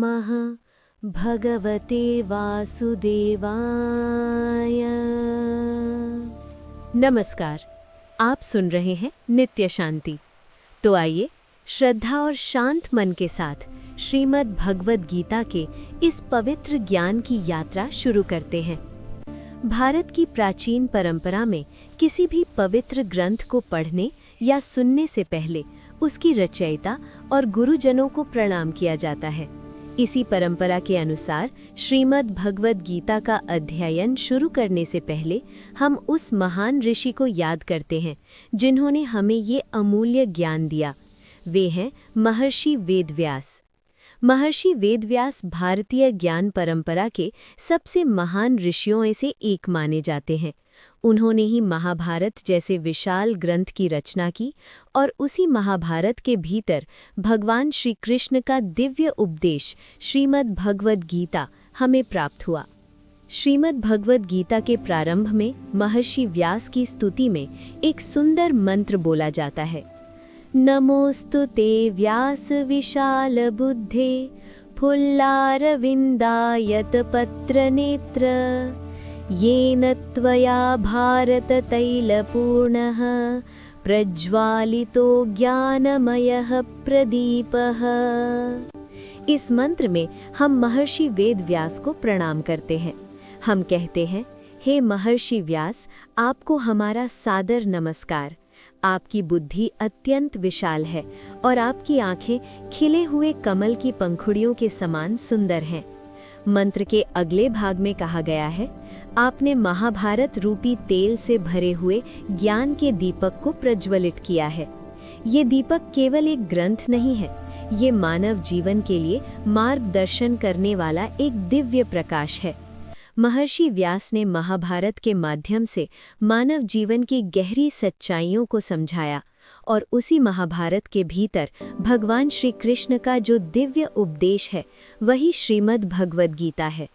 नमः भगवते वासुदेवाय। नमस्कार, आप सुन रहे हैं नित्य शांति। तो आइए श्रद्धा और शांत मन के साथ श्रीमद् भगवद गीता के इस पवित्र ज्ञान की यात्रा शुरू करते हैं। भारत की प्राचीन परंपरा में किसी भी पवित्र ग्रंथ को पढ़ने या सुनने से पहले उसकी रचयिता और गुरुजनों को प्रणाम किया जाता है। इसी परंपरा के अनुसार श्रीमद् भगवद गीता का अध्ययन शुरू करने से पहले हम उस महान ऋषि को याद करते हैं जिन्होंने हमें ये अमूल्य ज्ञान दिया। वे हैं महर्षि वेदव्यास। महर्षि वेदव्यास भारतीय ज्ञान परंपरा के सबसे महान ऋषियों में से एक माने जाते हैं। उन्होंने ही महाभारत जैसे विशाल ग्रंथ की रचना की और उसी महाभारत के भीतर भगवान श्री कृष्ण का दिव्य उपदेश श्रीमद् भगवद गीता हमें प्राप्त हुआ। श्रीमद् भगवद गीता के प्रारंभ में महर्षि व्यास की स्तुति में एक सुंदर मंत्र बोला जाता है। नमोस्तु ते व्यास विशाल बुद्धे फुल्लारविन्दायत पत्र नेत्र येन त्वया भारत तैलपूर्णः प्रज्वालितो ज्ञानमयः प्रदीपः। इस मंत्र में हम महर्षि वेदव्यास को प्रणाम करते हैं। हम कहते हैं, हे महर्षि व्यास, आपको हमारा सादर नमस्कार। आपकी बुद्धि अत्यंत विशाल है और आपकी आंखें खिले हुए कमल की पंखुड़ियों के समान सुंदर हैं। मंत्र के अगले भाग में कहा गया है, आपने महाभारत रूपी तेल से भरे हुए ज्ञान के दीपक को प्रज्वलित किया है। ये दीपक केवल एक ग्रंथ नहीं है, ये मानव जीवन के लिए मार्गदर्शन करने वाला एक दिव्य प्रकाश है। महर्षि व्यास ने महाभारत के माध्यम से मानव जीवन की गहरी सच्चाइयों को समझाया और उसी महाभारत के भीतर भगवान श्री कृष्ण का जो दिव्य उपदेश है वही श्रीमद् भगवद गीता है।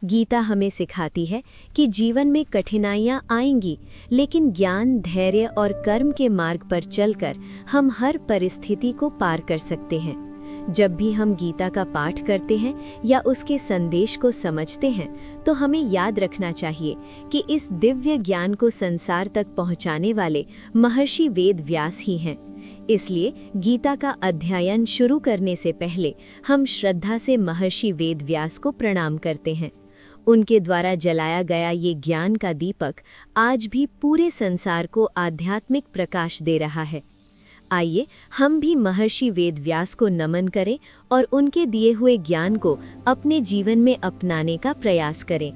गीता हमें सिखाती है कि जीवन में कठिनाइयाँ आएंगी, लेकिन ज्ञान, धैर्य और कर्म के मार्ग पर चलकर हम हर परिस्थिति को पार कर सकते हैं। जब भी हम गीता का पाठ करते हैं या उसके संदेश को समझते हैं तो हमें याद रखना चाहिए कि इस दिव्य ज्ञान को संसार तक पहुंचाने वाले महर्षि वेद व्यास ही हैं। इसलिए गीता का अध्ययन शुरू करने से पहले हम श्रद्धा से महर्षि वेद व्यास को प्रणाम करते हैं। उनके द्वारा जलाया गया ये ज्ञान का दीपक आज भी पूरे संसार को आध्यात्मिक प्रकाश दे रहा है। आइए हम भी महर्षि वेदव्यास को नमन करें और उनके दिए हुए ज्ञान को अपने जीवन में अपनाने का प्रयास करें।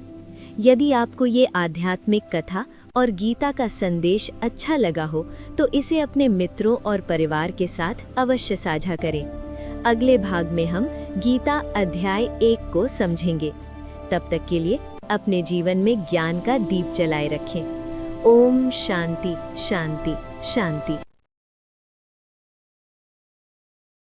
यदि आपको ये आध्यात्मिक कथा और गीता का संदेश अच्छा लगा हो तो इसे अपने मित्रों और परिवार के साथ अवश्य साझा करें। अगले भाग में हम गीता अध्याय 1 को समझेंगे। तब तक के लिए अपने जीवन में ज्ञान का दीप जलाए रखें। ओम शांति शांति शांति।